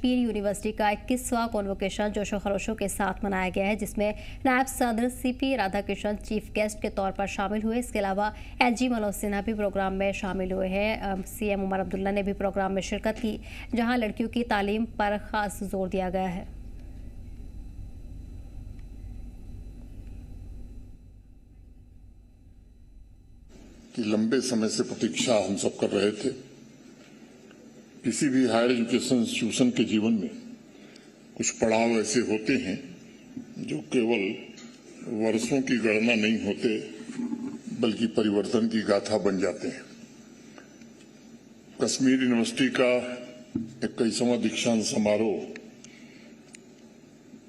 Kashmir university का 21वां convocation जोशो खरोशों के साथ मनाया गया है, जिसमें नायब सदर सीपी राधाकृष्णन चीफ गेस्ट के तौर पर शामिल हुए। इसके अलावा एलजी मनोज सिन्हा भी प्रोग्राम में शामिल हुए हैं। सीएम उमर अब्दुल्ला ने भी प्रोग्राम में शिरकत की, जहां लड़कियों की तालीम पर खास जोर दिया गया है। कि लंबे समय से प्रतीक्षा हम सब कर रहे थे। किसी भी हायर एजुकेशन इंस्टीट्यूशन के जीवन में कुछ पड़ाव ऐसे होते हैं जो केवल वर्षों की गणना नहीं होते, बल्कि परिवर्तन की गाथा बन जाते हैं। कश्मीर यूनिवर्सिटी का 21वां दीक्षांत समारोह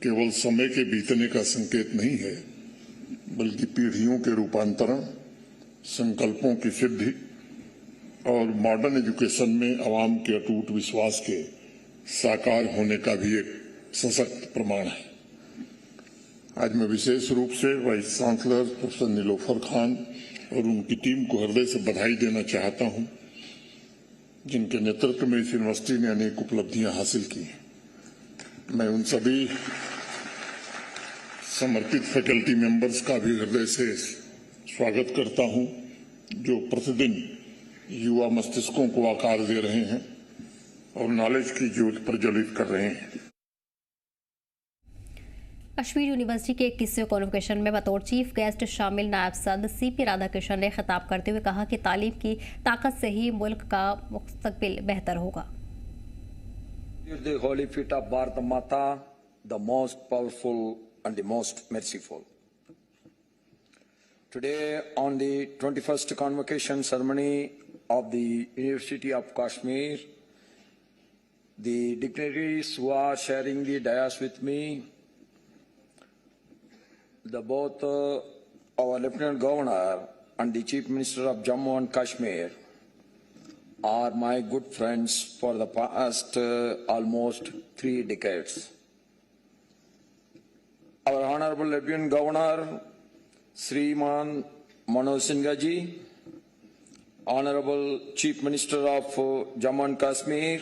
केवल समय के बीतने का संकेत नहीं है, बल्कि पीढ़ियों के रूपांतरण, संकल्पों की सिद्धि और मॉडर्न एजुकेशन में आवाम के अटूट विश्वास के साकार होने का भी एक सशक्त प्रमाण है। आज मैं विशेष रूप से vice chancellor professor Nilofar Khan और उनकी टीम को हृदय से बधाई देना चाहता हूं, जिनके नेतृत्व में इस यूनिवर्सिटी ने अनेक उपलब्धियां हासिल की हैं। मैं उन सभी समर्पित फैकल्टी मेंबर्स का भी हृदय से स्वागत करता हूं, जो प्रतिदिन युवा मस्तिष्कों को आकार दे रहे हैं और नॉलेज की ज्योत प्रज्वलित कर रहे हैं। कश्मीर यूनिवर्सिटी के 21वें कॉन्वोकेशन में बतौर चीफ गेस्ट शामिल नायब सदर सीपी राधाकृष्णन ने खिताब करते हुए कहा कि तालीम की ताकत से ही मुल्क का मुस्तकबिल बेहतर होगा। The holy feet of Bharat Mata, the most powerful and the most merciful. Today, on the 21st convocation ceremony of the University of Kashmir, the dignitaries who are sharing the dais with me, both our Lieutenant Governor and the Chief Minister of Jammu and Kashmir are my good friends for the past almost 3 decades. Our Honorable Lieutenant Governor, Shriman Manoj Sinha ji, Honorable Chief Minister of Jammu and Kashmir,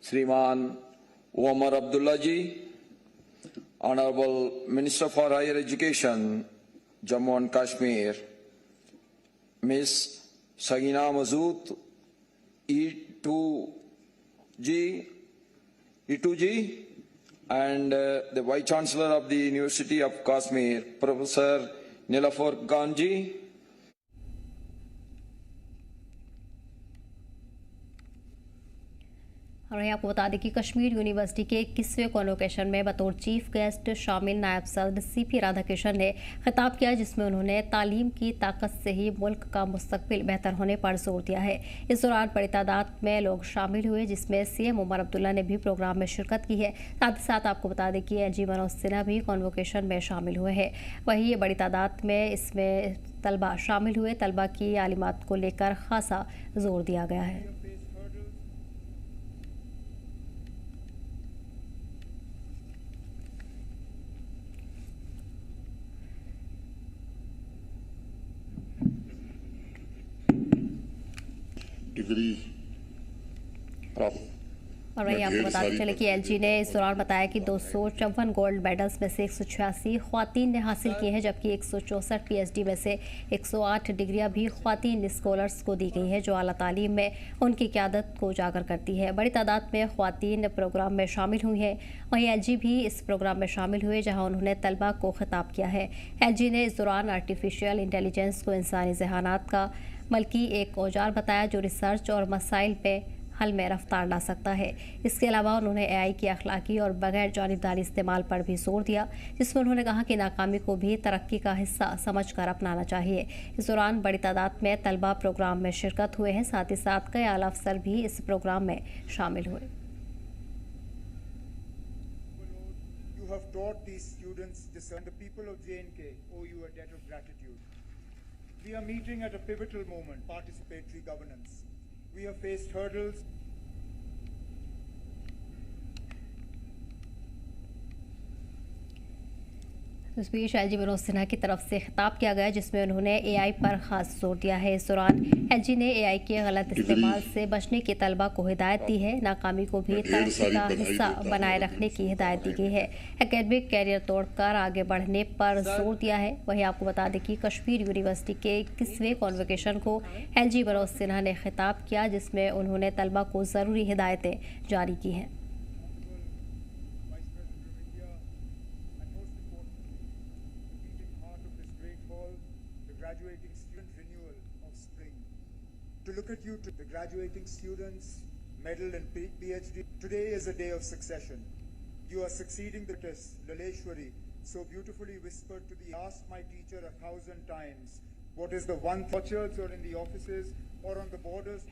Shriman Umar Abdullah ji, Honorable Minister for Higher Education, Jammu and Kashmir, Ms. Sagina Masood, E2 ji, and the Vice Chancellor of the University of Kashmir, Professor Nilafar Khan ji. और आपको बता दें कि Kashmir university के 21वें convocation में बतौर chief guest शामिल नायब सदर सीपी राधाकृष्णन ने खिताब किया, जिसमें उन्होंने तालीम की ताकत से ही मुल्क का मुस्तकबिल बेहतर होने पर जोर दिया है। इस दौरान बड़ी तादाद में लोग शामिल हुए, जिसमें सीएम उमर अब्दुल्ला ने भी प्रोग्राम में शिरकत की है। साथ ही साथ आपको बता दें कि एलजी मनोज सिन्हा भी कॉन्वोकेशन में शामिल हुए हैं। वहीं बड़ी तादाद में इसमें तलबा शामिल हुए। तलबा की आलिमात को लेकर खासा जोर दिया गया है। डिग्री प्राप्त। और वहीं आपको बताते चले कि एलजी ने इस दौरान बताया कि 254 गोल्ड मेडल्स में से 186 ख्वातीन ने हासिल किए हैं, जबकि 164 पीएचडी में से 108 डिग्रियां भी ख्वातीन स्कॉलर्स को दी गई हैं, जो आला तालीम में उनकी क़यादत को उजागर करती है। बड़ी तादाद में ख्वातीन प्रोग्राम में शामिल हुई हैं। वहीं एलजी भी इस प्रोग्राम में शामिल हुए, जहाँ उन्होंने तलबा को खिताब किया है। एलजी ने इस दौरान आर्टिफिशियल इंटेलिजेंस को इंसानी ज़हानात का बल्कि एक औजार बताया, जो रिसर्च और मसाइल पे हल में रफ्तार ला सकता है। इसके अलावा उन्होंने एआई की अखलाकी और बगैर जानिबदारी इस्तेमाल पर भी जोर दिया, जिसमें उन्होंने कहा कि नाकामी को भी तरक्की का हिस्सा समझकर अपनाना चाहिए। इस दौरान बड़ी तादाद में तलबा प्रोग्राम में शिरकत हुए हैं। साथ ही साथ कई आला अफसर भी इस प्रोग्राम में शामिल हुए। You have taught these students this, and the people of J&K owe you a debt of gratitude. We are meeting at a pivotal moment, participatory governance. We have faced hurdles. इस बीच LG Manoj Sinha की तरफ से खिताब किया गया जिसमें उन्होंने AI पर खास जोर दिया है। इस दौरान एलजी ने एआई के गलत इस्तेमाल से बचने की तलबा को हिदायत दी है। नाकामी को भी तरक्की का हिस्सा बनाए रखने की हिदायत दी गई है। एकेडमिक कैरियर तोड़कर आगे बढ़ने पर जोर दिया है। वहीं आपको बता दें कि कश्मीर यूनिवर्सिटी के 21वें कॉन्वोकेशन को एलजी मनोज सिन्हा ने खिताब किया जिसमें उन्होंने तलबा को ज़रूरी हिदायतें जारी की हैं। Graduating student renewal of spring. To look at you, to the graduating students, medal and PhD. Today is a day of succession. You are succeeding the test. Laleshwari so beautifully whispered to the asked my teacher 1,000 times. What is the one orchards or in the offices or on the borders?